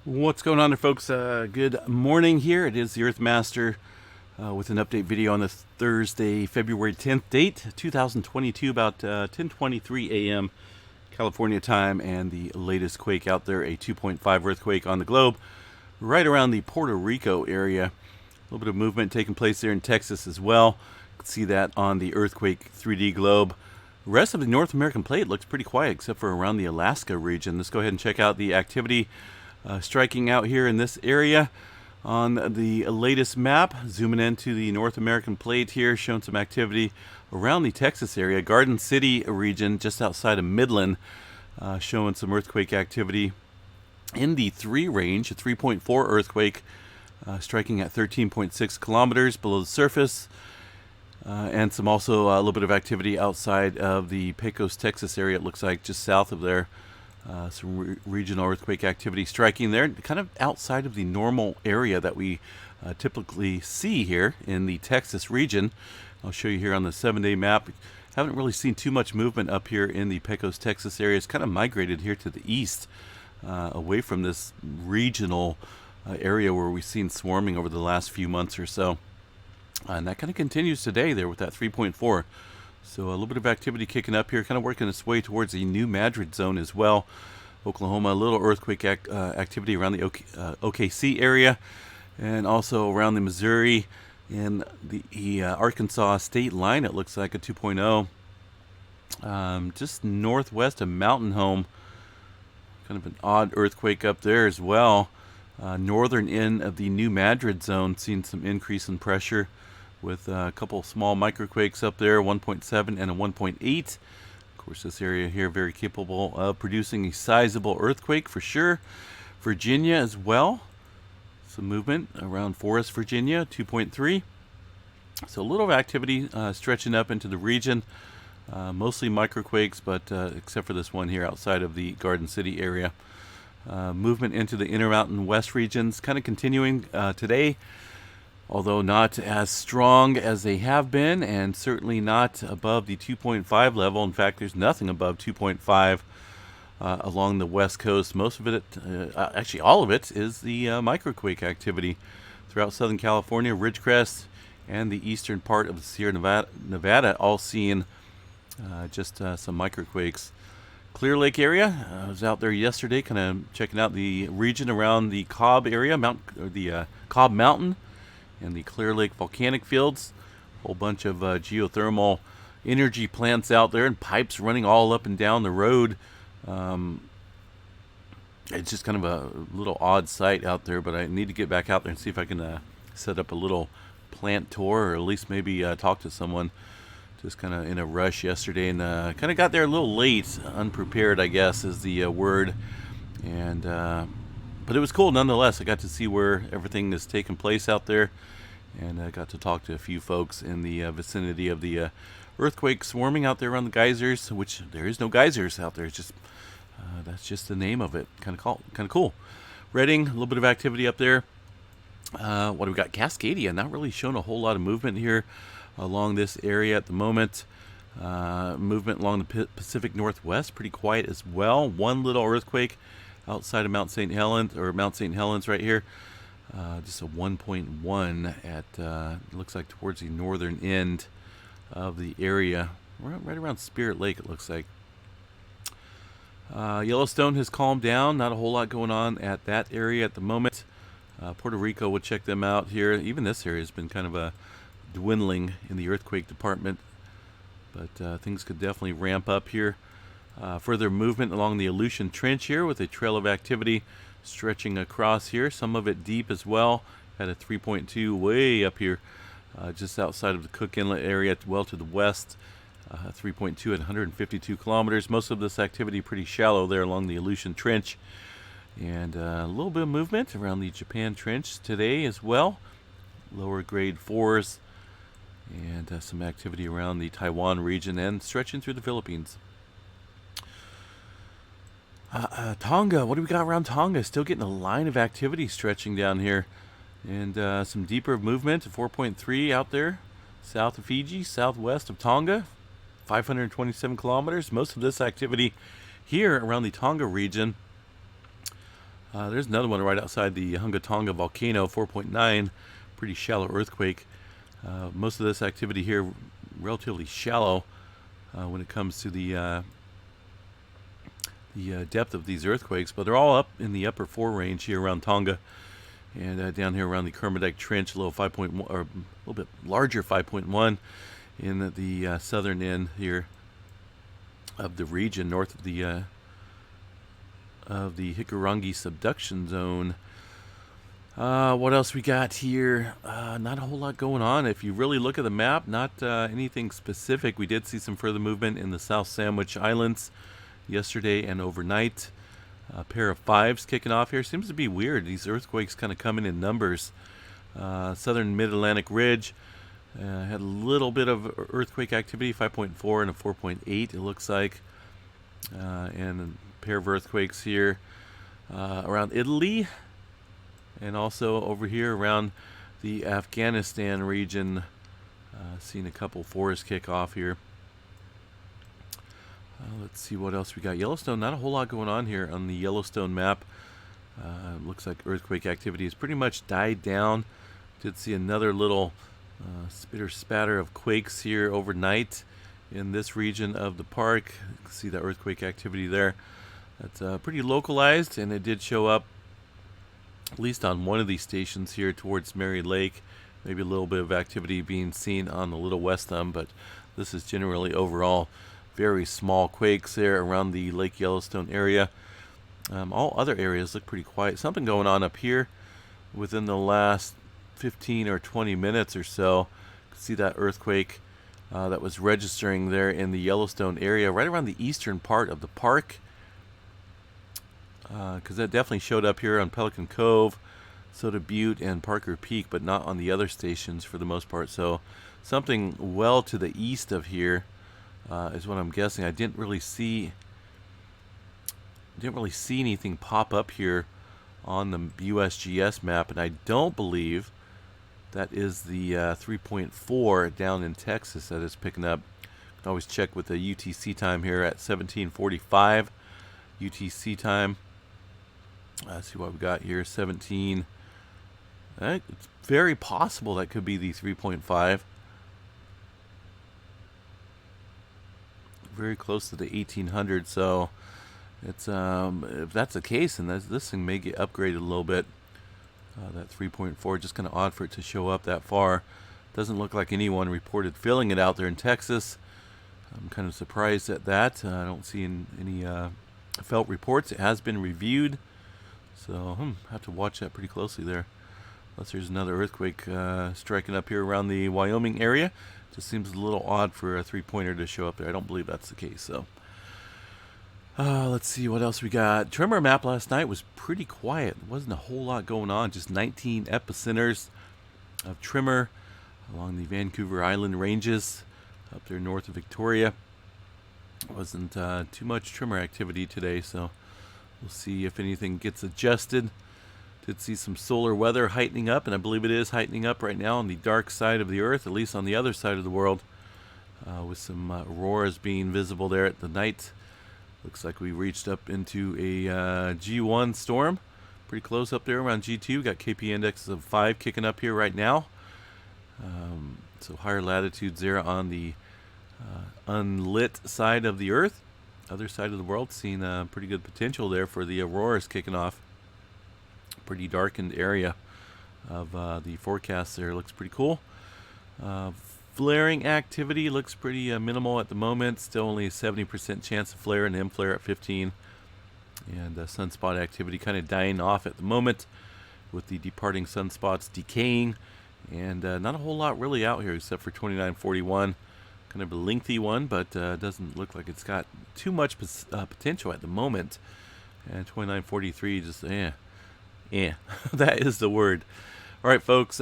What's going on there, folks? Good morning here. It is the Earthmaster with an update video on this Thursday, February 10th date, 2022, about 10:23 a.m. California time, and the latest quake out there, a 2.5 earthquake on the globe, right around the Puerto Rico area. A little bit of movement taking place there in Texas as well. You can see that on the earthquake 3D globe. The rest of the North American plate looks pretty quiet, except for around the Alaska region. Let's go ahead and check out the activity striking out here in this area on the latest map. Zooming into the North American plate here, showing some activity around the Texas area, Garden City region, just outside of Midland, showing some earthquake activity in the 3 range, a 3.4 earthquake striking at 13.6 kilometers below the surface. And some also a little bit of activity outside of the Pecos, Texas area, it looks like, just south of there. Some regional earthquake activity striking there, kind of outside of the normal area that we typically see here in the Texas region. I'll show you here on the 7-day map. Haven't really seen too much movement up here in the Pecos, Texas area. It's kind of migrated here to the east, away from this regional area where we've seen swarming over the last few months or so. And that kind of continues today there with that 3.4. So a little bit of activity kicking up here, kind of working its way towards the New Madrid zone as well. Oklahoma, a little earthquake activity around the OKC area, and also around the Missouri and the Arkansas state line. It looks like a 2.0. Just northwest of Mountain Home, kind of an odd earthquake up there as well. Northern end of the New Madrid zone, seeing some increase in pressure, with a couple small microquakes up there, 1.7 and a 1.8. Of course, this area here very capable of producing a sizable earthquake for sure. Virginia as well. Some movement around Forest, Virginia, 2.3. So a little activity stretching up into the region. Mostly microquakes, but except for this one here outside of the Garden City area. Movement into the Intermountain West regions kind of continuing today, although not as strong as they have been, and certainly not above the 2.5 level. In fact, there's nothing above 2.5 along the west coast. Most of it, actually all of it, is the microquake activity throughout Southern California, Ridgecrest, and the eastern part of the Sierra Nevada, all seeing just some microquakes. Clear Lake area. I was out there yesterday, kind of checking out the region around the Cobb area, Cobb Mountain, and the Clear Lake volcanic fields. A whole bunch of geothermal energy plants out there, and pipes running all up and down the road. It's just kind of a little odd sight out there, but I need to get back out there and see if I can set up a little plant tour, or at least maybe talk to someone. Just kind of in a rush yesterday, and kind of got there a little late, unprepared, I guess is the word. And but it was cool nonetheless. I got to see where everything is taking place out there, and I got to talk to a few folks in the vicinity of the earthquake swarming out there around the geysers, which there is no geysers out there. It's just that's just the name of it. Kind of cool. Redding, a little bit of activity up there. What do we got? Cascadia, not really showing a whole lot of movement here along this area at the moment. Movement along the Pacific Northwest, pretty quiet as well. One little earthquake outside of Mount St. Helens, or Mount St. Helens right here. Just a 1.1 at, looks like towards the northern end of the area. Right around Spirit Lake, it looks like. Yellowstone has calmed down. Not a whole lot going on at that area at the moment. Puerto Rico, we'll check them out here. Even this area has been kind of a dwindling in the earthquake department, but things could definitely ramp up here. Further movement along the Aleutian Trench here, with a trail of activity stretching across here, some of it deep as well. Had a 3.2 way up here, just outside of the Cook Inlet area, well to the west. 3.2 at 152 kilometers. Most of this activity pretty shallow there along the Aleutian Trench, and a little bit of movement around the Japan Trench today as well. Lower grade 4s, and some activity around the Taiwan region and stretching through the Philippines. Tonga, what do we got around Tonga? Still getting a line of activity stretching down here, and some deeper movement, 4.3 out there south of Fiji, southwest of Tonga, 527 kilometers. Most of this activity here around the Tonga region There's another one right outside the Hungatonga volcano, 4.9, pretty shallow earthquake. Most of this activity here relatively shallow when it comes to the depth of these earthquakes, but they're all up in the upper 4 range here around Tonga, and down here around the Kermadec Trench, a little 5.1 or a little bit larger 5.1 in the southern end here of the region, north of the Hikurangi subduction zone. What else we got here? Not a whole lot going on. If you really look at the map, not anything specific. We did see some further movement in the South Sandwich Islands yesterday and overnight. A pair of 5s kicking off here. Seems to be weird. These earthquakes kind of coming in numbers. Southern Mid-Atlantic Ridge had a little bit of earthquake activity, 5.4 and a 4.8 it looks like. And a pair of earthquakes here around Italy, and also over here around the Afghanistan region. Seen a couple 4s kick off here. Let's see what else we got. Yellowstone, not a whole lot going on here on the Yellowstone map. Looks like earthquake activity has pretty much died down. Did see another little spitter spatter of quakes here overnight in this region of the park. You can see the earthquake activity there. That's pretty localized, and it did show up at least on one of these stations here towards Mary Lake. Maybe a little bit of activity being seen on the Little West Thumb, but this is generally overall very small quakes there around the Lake Yellowstone area. All other areas look pretty quiet. Something going on up here within the last 15 or 20 minutes or so. You can see that earthquake that was registering there in the Yellowstone area, right around the eastern part of the park. Because that definitely showed up here on Pelican Cove, Soda Butte, and Parker Peak, but not on the other stations for the most part. So something well to the east of here is what I'm guessing. I didn't really see anything pop up here on the USGS map, and I don't believe that is the 3.4 down in Texas that is picking up. You can always check with the UTC time here at 17:45 UTC time. Let's see what we got here. 17. It's very possible that could be the 3.5. Very close to the 1800. So it's if that's the case, then this thing may get upgraded a little bit. That 3.4, just kind of odd for it to show up that far. Doesn't look like anyone reported feeling it out there in Texas. I'm kind of surprised at that. I don't see any felt reports. It has been reviewed, so have to watch that pretty closely there. Unless there's another earthquake striking up here around the Wyoming area. Just seems a little odd for a 3-pointer to show up there. I don't believe that's the case. So let's see what else we got. Tremor map last night was pretty quiet. There wasn't a whole lot going on. Just 19 epicenters of tremor along the Vancouver Island ranges up there north of Victoria. Wasn't too much tremor activity today, so we'll see if anything gets adjusted. Did see some solar weather heightening up, and I believe it is heightening up right now on the dark side of the Earth, at least on the other side of the world, with some auroras being visible there at the night. Looks like we reached up into a G1 storm, pretty close up there around G2. Got KP indexes of 5 kicking up here right now. So higher latitudes there on the unlit side of the Earth. Other side of the world seeing pretty good potential there for the auroras kicking off. Pretty darkened area of the forecast there. Looks pretty cool. Flaring activity looks pretty minimal at the moment. Still only a 70% chance of flare and M-flare at 15. And sunspot activity kind of dying off at the moment with the departing sunspots decaying. And not a whole lot really out here except for 2941. Kind of a lengthy one, but doesn't look like it's got too much potential at the moment. And 2943 just, that is the word. All right, folks.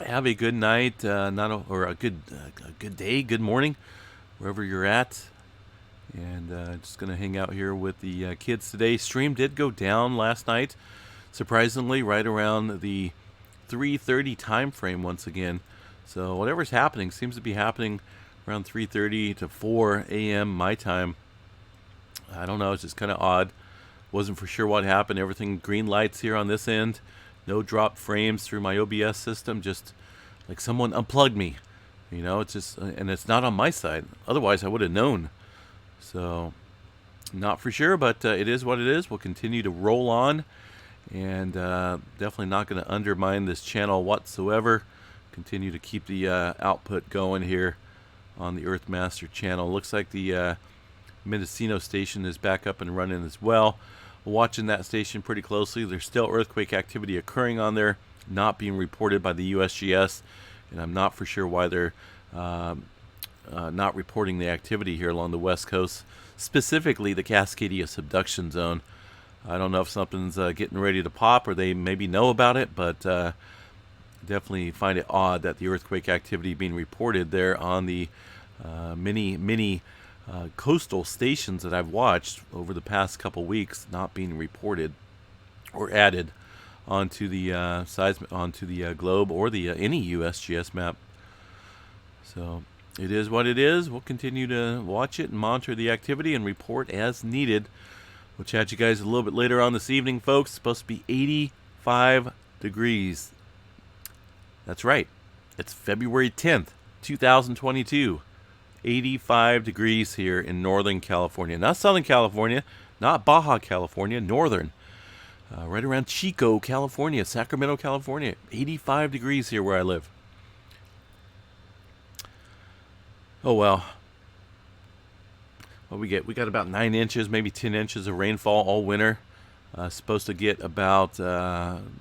Have a good night, a good day, good morning, wherever you're at. And just gonna hang out here with the kids today. Stream did go down last night, surprisingly, right around the 3:30 time frame once again. So whatever's happening seems to be happening around 3:30 to 4 a.m. my time. I don't know. It's just kind of odd. Wasn't for sure what happened. Everything green lights here on this end. No dropped frames through my OBS system. Just like someone unplugged me. It's just, and it's not on my side. Otherwise, I would have known. So, not for sure, but it is what it is. We'll continue to roll on, and definitely not going to undermine this channel whatsoever. Continue to keep the output going here on the Earthmaster channel. Looks like the Mendocino station is back up and running as well. Watching that station pretty closely. There's still earthquake activity occurring on there, not being reported by the USGS, and I'm not for sure why they're not reporting the activity here along the west coast, specifically the Cascadia subduction zone. I don't know if something's getting ready to pop, or they maybe know about it, but definitely find it odd that the earthquake activity being reported there on the many coastal stations that I've watched over the past couple weeks not being reported or added onto the globe or the any USGS map. So it is what it is. We'll continue to watch it and monitor the activity and report as needed. We'll chat you guys a little bit later on this evening, folks. It's supposed to be 85 degrees. That's right. It's February 10th, 2022. 85 degrees here in Northern California. Not Southern California, not Baja California, Northern. Right around Chico, California, Sacramento, California. 85 degrees here where I live. Oh, well. What we get? We got about 9 inches, maybe 10 inches of rainfall all winter. Supposed to get about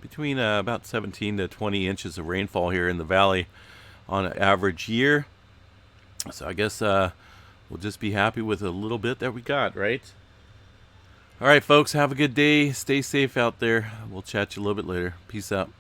between about 17 to 20 inches of rainfall here in the valley on an average year. So I guess we'll just be happy with a little bit that we got, right? All right, folks, have a good day. Stay safe out there. We'll chat you a little bit later. Peace out.